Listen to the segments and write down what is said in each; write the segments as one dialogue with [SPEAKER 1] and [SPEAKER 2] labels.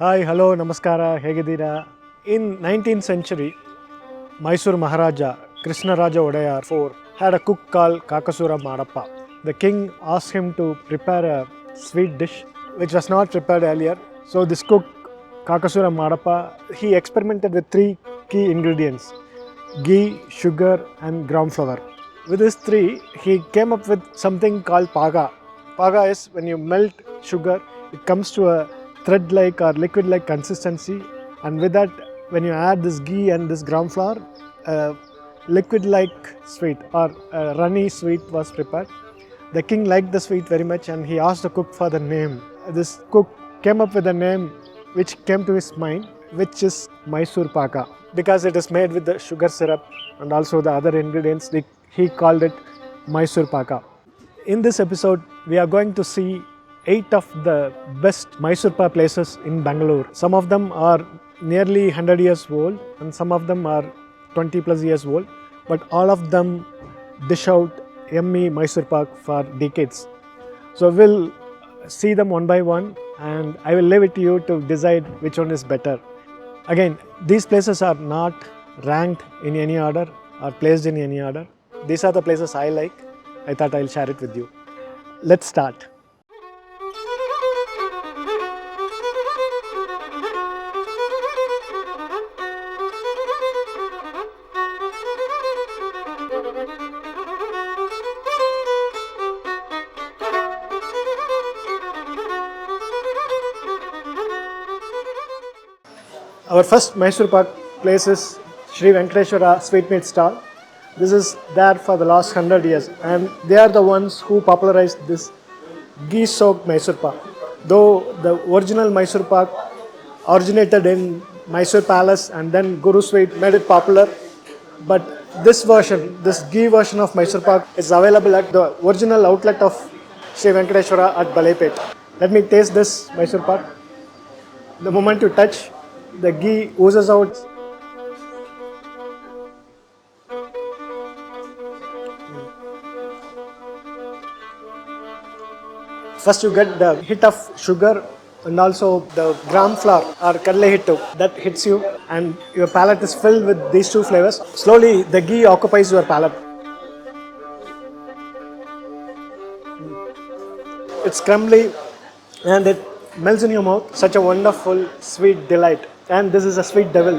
[SPEAKER 1] Hi, hello, namaskara, hegidira. In 19th century, Mysore Maharaja Krishna Raja Odayar IV had a cook called Kakasura Madappa. The king asked him to prepare a sweet dish which was not prepared earlier. So this cook Kakasura Madappa, he experimented with three key ingredients: ghee, sugar and gram flour. With these three, he came up with something called paga. Paga is when you melt sugar, it comes to a thread-like or liquid-like consistency, and with that, when you add this ghee and this gram flour, liquid-like sweet or runny sweet was prepared. The king liked the sweet very much, and he asked the cook for the name. This cook came up with a name which came to his mind, which is Mysorepak, because it is made with the sugar syrup and also the other ingredients. He called it Mysorepak. In this episode, we are going to see 8 of the best Mysorepak places in Bengaluru. Some of them are nearly 100 years old and some of them are 20 plus years old, but all of them dish out yummy Mysorepak for decades. So we'll see them one by one and I will leave it to you to decide which one is better. Again, these places are not ranked in any order or placed in any order. These are the places I like. I thought I'll share it with you. Let's start. Our first Mysorepak place is Shree Venkateshwara sweetmeat stall. This is there for the last 100 years and they are the ones who popularized this ghee soaked Mysorepak. Though the original Mysorepak originated in Mysore Palace and then Guru Sweet made it popular, but this version, this ghee version of Mysorepak is available at the original outlet of Shree Venkateshwara at Balepet. Let me taste this Mysorepak. The moment you touch, the ghee oozes out. First you get the hit of sugar and also the gram flour or kadle hittu that hits you and your palate is filled with these two flavors. Slowly the ghee occupies your palate. It's crumbly and it melts in your mouth. Such a wonderful sweet delight. And this is a sweet devil.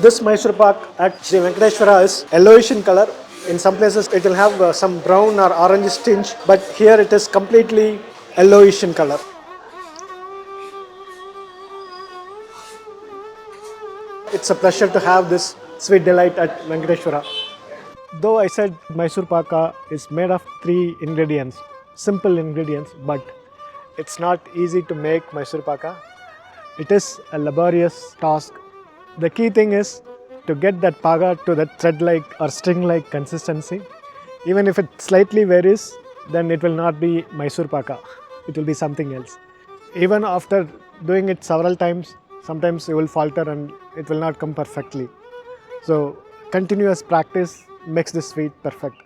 [SPEAKER 1] This Mysorepak at Shree Venkateshwara is yellowish in color. In some places it will have some brown or orange tinge, but here it is completely yellowish in color. It's a pleasure to have this sweet delight at Venkateshwara. Though I said Mysorepak is made of 3 ingredients, simple ingredients, but it's not easy to make Mysorepak. It is a laborious task. The key thing is to get that paga to that thread-like or string-like consistency. Even if it slightly varies, then it will not be Mysorepak. It will be something else. Even after doing it several times, sometimes you will falter and it will not come perfectly. So continuous practice makes this sweet perfect.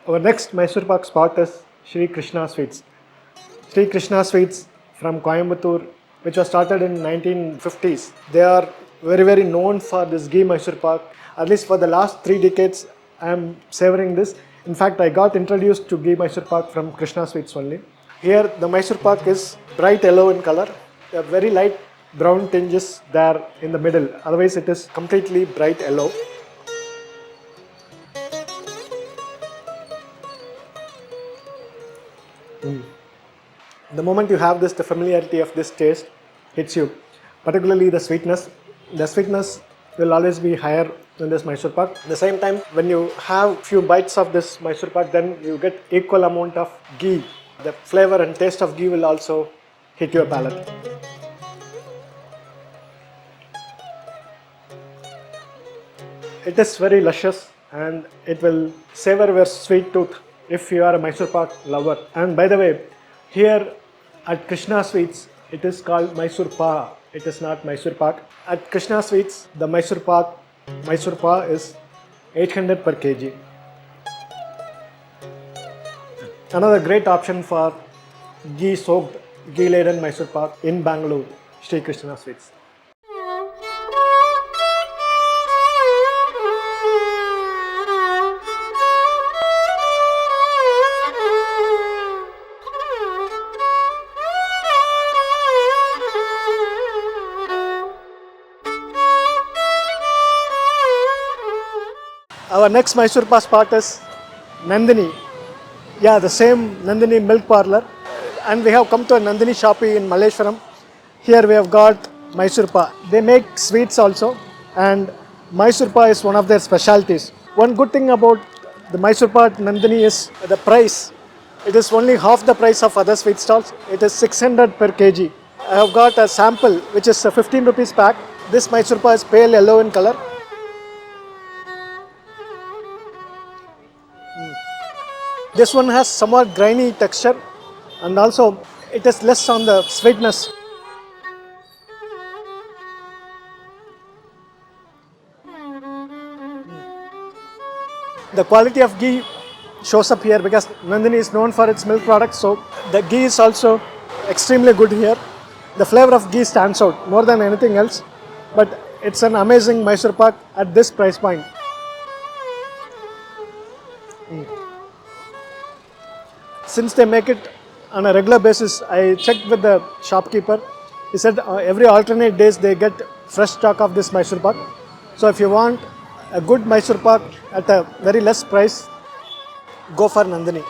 [SPEAKER 1] Our next Mysorepak spot is Sri Krishna Sweets. Sri Krishna Sweets from Coimbatore, which was started in 1950s. They are very known for this ghee Mysorepak. At least for the last 3 decades, I am savoring this. In fact, I got introduced to ghee Mysorepak from Krishna Sweets only. Here, the Mysorepak is bright yellow in color. There are very light brown tinges there in the middle. Otherwise, it is completely bright yellow. The moment you have this, the familiarity of this taste hits you, particularly the sweetness. The sweetness will always be higher than this Mysorepak. At the same time, when you have few bites of this Mysorepak, then you get equal amount of ghee. The flavor and taste of ghee will also hit your palate. It is very luscious and it will savor your sweet tooth if you are a Mysorepak lover. And by the way, here at Krishna Sweets, it is called Mysorepak. It is not Mysorepak. At Krishna Sweets, the Mysorepak is 800 per kg. Another great option for ghee soaked, ghee laden Mysorepak in Bengaluru, Sri Krishna Sweets. Our next Mysorepak spot is Nandini. Yeah, the same Nandini milk parlor. And we have come to a Nandini shoppy in Malleswaram. Here we have got Mysorepak. They make sweets also, and Mysorepak is one of their specialties. One good thing about the Mysorepak Nandini is the price. It is only half the price of other sweet stalls. It is 600 per kg. I have got a sample which is a 15 rupees pack. This Mysorepak is pale yellow in color. This one has somewhat grainy texture and also it is less on the sweetness. The quality of ghee shows up here because Nandini is known for its milk products, so the ghee is also extremely good here. The flavor of ghee stands out more than anything else, but it's an amazing Mysorepak at this price point. Since they make it on a regular basis, I checked with the shopkeeper. He said every alternate days they get fresh stock of this Mysorepak. So if you want a good Mysorepak at a very less price, go for Nandini.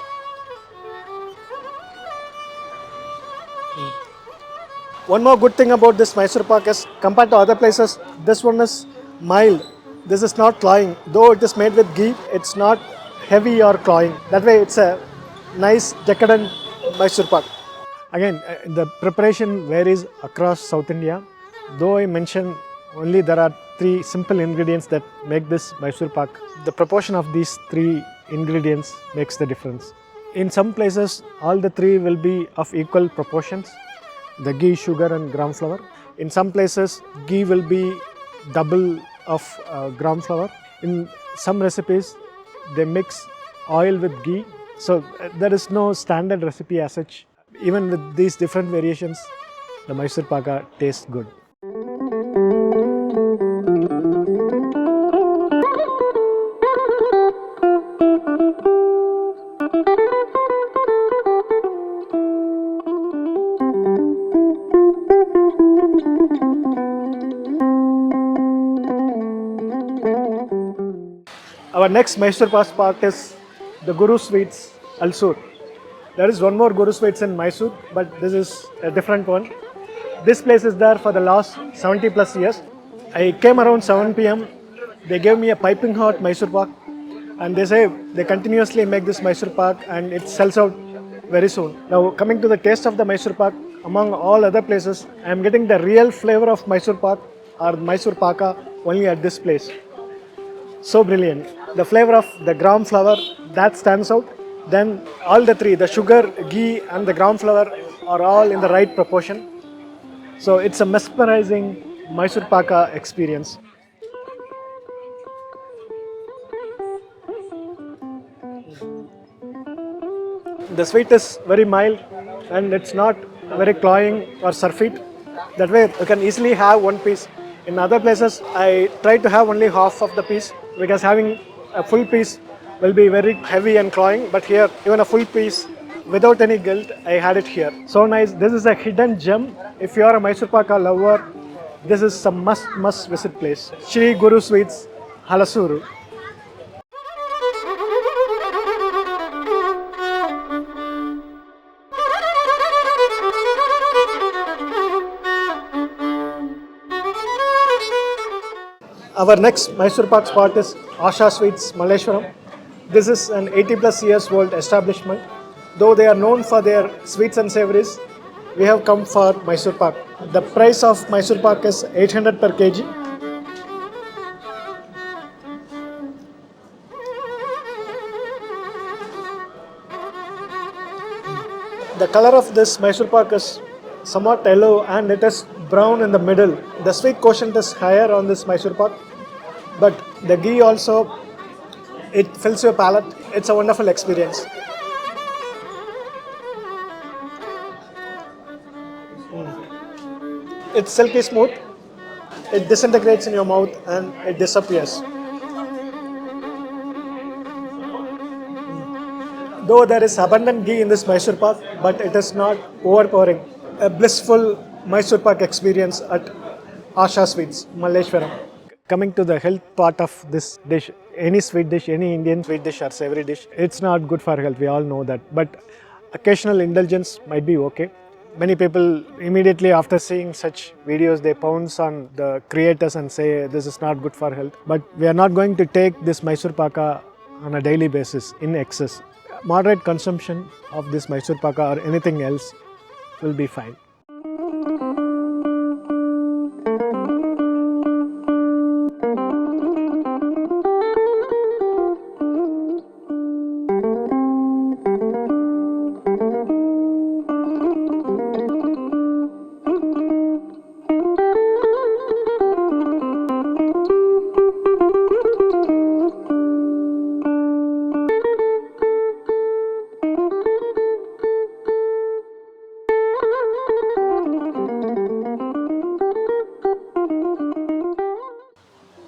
[SPEAKER 1] One more good thing about this Mysorepak is compared to other places, this one is mild. This is not cloying. Though it is made with ghee, it's not heavy or cloying. That way it's a nice decadent Mysorepak. Again, the preparation varies across South India. Though I mentioned only there are 3 simple ingredients that make this Mysorepak, the proportion of these 3 ingredients makes the difference. In some places, all the 3 will be of equal proportions, the ghee, sugar and gram flour. In some places, ghee will be double of gram flour. In some recipes, they mix oil with ghee. So there is no standard recipe as such. Even with these different variations, the Mysorepak tastes good. Our next Mysorepak spot is the Guru Sweets, Alsur. There is one more Guru Sweets in Mysore, but this is a different one. This place is there for the last 70 plus years. I came around 7 p.m. They gave me a piping hot Mysorepak and they say they continuously make this Mysorepak and it sells out very soon. Now coming to the taste of the Mysorepak, among all other places, I am getting the real flavor of Mysorepak or Mysorepak only at this place. So brilliant. The flavor of the gram flour, that stands out. Then all the 3, the sugar, ghee and the gram flour are all in the right proportion. So it's a mesmerizing Mysorepak experience. The sweet is very mild and it's not very cloying or surfeit. That way you can easily have one piece. In other places, I try to have only half of the piece because having a full piece will be very heavy and cloying. But here, even a full piece without any guilt, I had it here. So nice. This is a hidden gem. If you are a Mysorepak lover, this is a must visit place. Shree Guru Sweets, Halasuru. Our next Mysorepak spot is Asha Sweets, Malleswaram. This is an 80 plus years old establishment. Though they are known for their sweets and savories, we have come for Mysorepak. The price of Mysorepak is 800 per kg. The color of this Mysorepak is somewhat yellow and it is brown in the middle. The sweet quotient is higher on this Mysorepak, but the ghee also, it fills your palate. It's a wonderful experience. It's silky smooth, it disintegrates in your mouth and it disappears. Though there is abundant ghee in this Mysorepak, but it is not overpowering. A blissful Mysorepak experience at Asha Sweets, Malleswaram. Coming to the health part of this dish, any sweet dish, any Indian sweet dish or savory dish, it's not good for health, we all know that. But occasional indulgence might be okay. Many people immediately after seeing such videos, they pounce on the creators and say this is not good for health. But we are not going to take this Mysorepak on a daily basis in excess. Moderate consumption of this Mysorepak or anything else will be fine.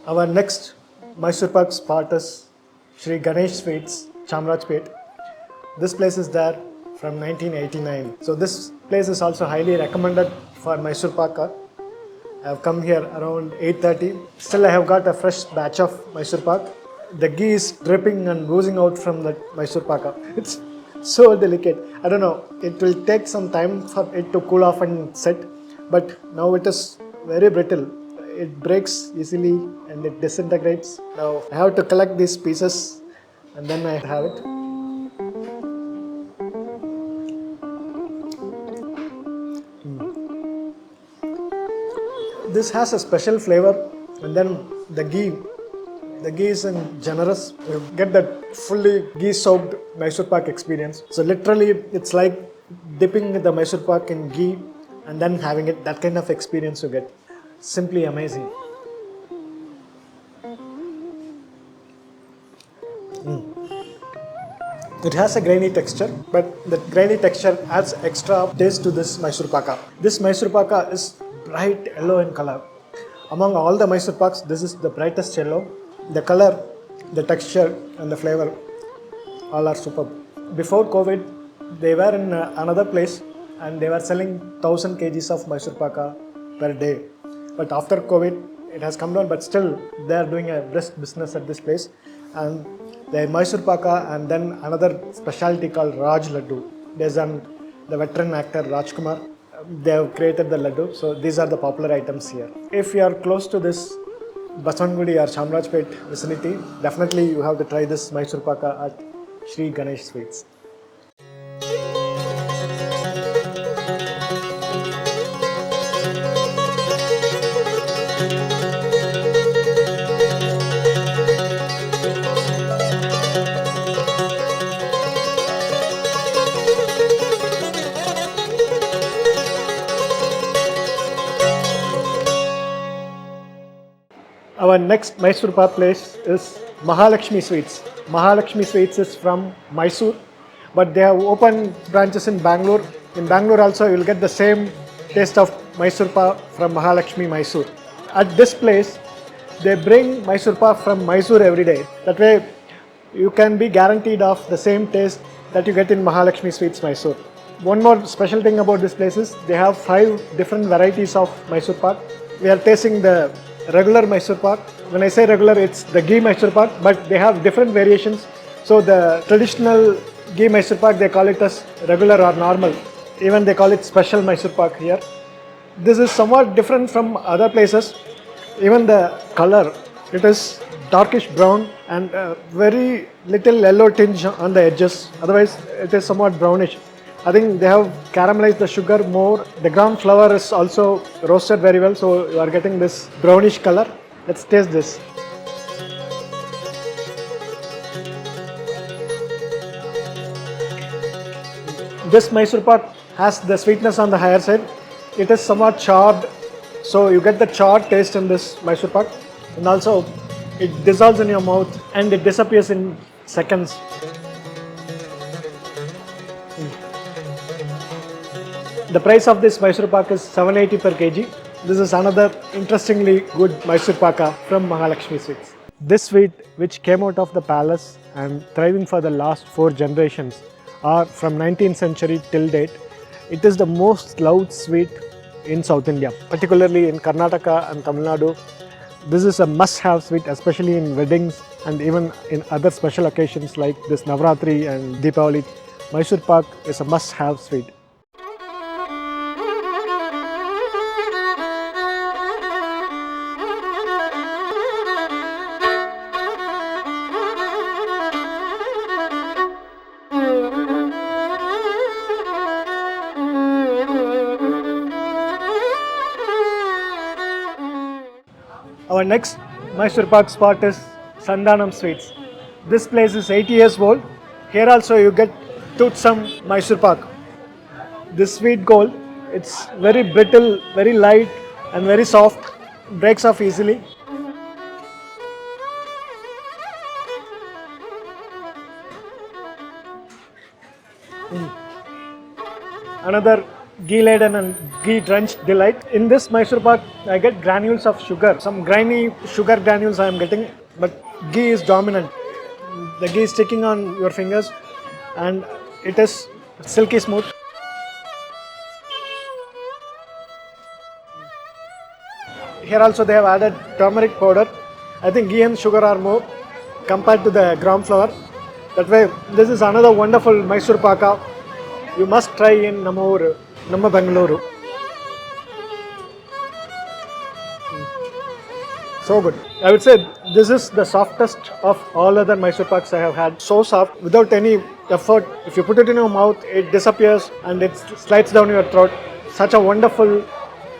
[SPEAKER 1] Our next Mysorepak spot is Shree Ganesh Sweets, Chamrajpet. This place is there from 1989. So this place is also highly recommended for Mysorepak. I have come here around 8:30. Still I have got a fresh batch of Mysorepak. The ghee is dripping and oozing out from the Mysorepak. It's so delicate. I don't know, it will take some time for it to cool off and set, but now it is very brittle. It breaks easily and it disintegrates. Now I have to collect these pieces and then I have it. This has a special flavor, and then the ghee is generous. You get that fully ghee soaked Mysorepak experience. So literally it's like dipping the Mysorepak in ghee and then having it, that kind of experience you get. Simply amazing. It has a grainy texture, but the grainy texture adds extra taste to this Mysorepak. This Mysorepak is bright yellow in color. Among all the Mysorepaks, this is the brightest yellow. The color, the texture and the flavor all are superb. Before COVID, they were in another place and they were selling 1000 kgs of Mysorepak per day. But after COVID, it has come down, but still they are doing a brisk business at this place. And the Mysorepak and then another specialty called Raj Laddu, based on the veteran actor Rajkumar. They have created the laddu, so these are the popular items here. If you are close to this Baswangudi or Chamrajpet vicinity, definitely you have to try this Mysorepak at Shree Ganesh Sweets. Our next Mysorepak place is Mahalakshmi Sweets. Mahalakshmi Sweets is from Mysore, but they have opened branches in Bangalore. In Bangalore also you will get the same taste of Mysorepak from Mahalakshmi Mysore. At this place, they bring Mysorepak from Mysore every day. That way you can be guaranteed of the same taste that you get in Mahalakshmi Sweets Mysore. One more special thing about this place is they have 5 different varieties of Mysorepak. We are tasting the regular Mysorepak. When I say regular, it's the ghee Mysorepak, but they have different variations. So the traditional ghee Mysorepak, they call it as regular or normal. Even they call it special Mysorepak here. This is somewhat different from other places. Even the color, it is darkish brown and very little yellow tinge on the edges. Otherwise, it is somewhat brownish. I think they have caramelized the sugar more. The ground flour is also roasted very well, so you are getting this brownish color. Let's taste this. This Mysorepak has the sweetness on the higher side. It is somewhat charred, so you get the charred taste in this Mysorepak, and also it dissolves in your mouth and it disappears in seconds. The price of this Mysorepak is 780 per kg. This is another interestingly good Mysorepak from Mahalakshmi Sweets. This sweet, which came out of the palace and thriving for the last 4 generations, are from 19th century till date. It is the most loved sweet in South India, particularly in Karnataka and Tamil Nadu. This is a must-have sweet, especially in weddings and even in other special occasions like this Navratri and Deepavali. Mysorepak is a must-have sweet. Our next Mysorepak spot is Santhanam Sweets. This place is 80 years old. Here also you get toothsome Mysorepak. This sweet gold, it's very brittle, very light and very soft, breaks off easily. Another ghee laden and ghee drenched delight. In this Mysorepak, I get granules of sugar. Some grainy sugar granules I am getting, but ghee is dominant. The ghee is sticking on your fingers and it is silky smooth. Here also they have added turmeric powder. I think ghee and sugar are more compared to the gram flour. That way, this is another wonderful Mysorepak. You must try in Namma Bengaluru. So good. I would say this is the softest of all other Mysorepaks I have had. So soft, without any effort. If you put it in your mouth, it disappears and it slides down your throat. Such a wonderful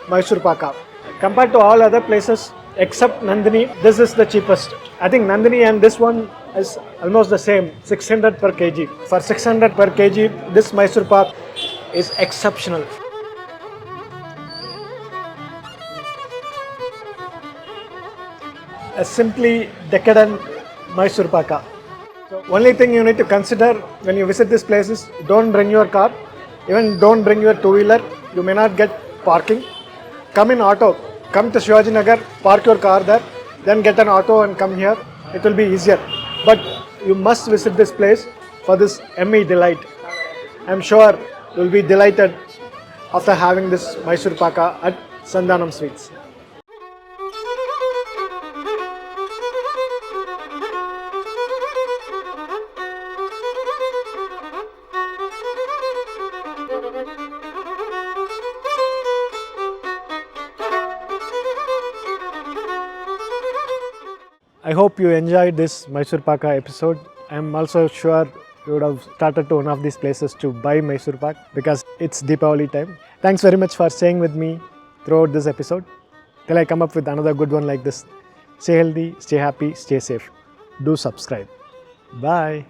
[SPEAKER 1] Mysorepak. Compared to all other places except Nandini, this is the cheapest. I think Nandini and this one is almost the same, 600 per kg. For 600 per kg, this Mysorepak is exceptional. A simply decadent Mysorepak. So only thing you need to consider when you visit this place is don't bring your car, even don't bring your two-wheeler. You may not get parking. Come in auto, come to Jayanagar, park your car there, then get an auto and come here. It will be easier. But you must visit this place for this yummy delight. I am sure you will be delighted after having this Mysorepak at Santhanam Sweets. I hope you enjoyed this Mysorepak episode. I am also sure you would have started to one of these places to buy Mysorepak because it's Deepavali time. Thanks very much for staying with me throughout this episode. Till I come up with another good one like this. Stay healthy, stay happy, stay safe. Do subscribe. Bye.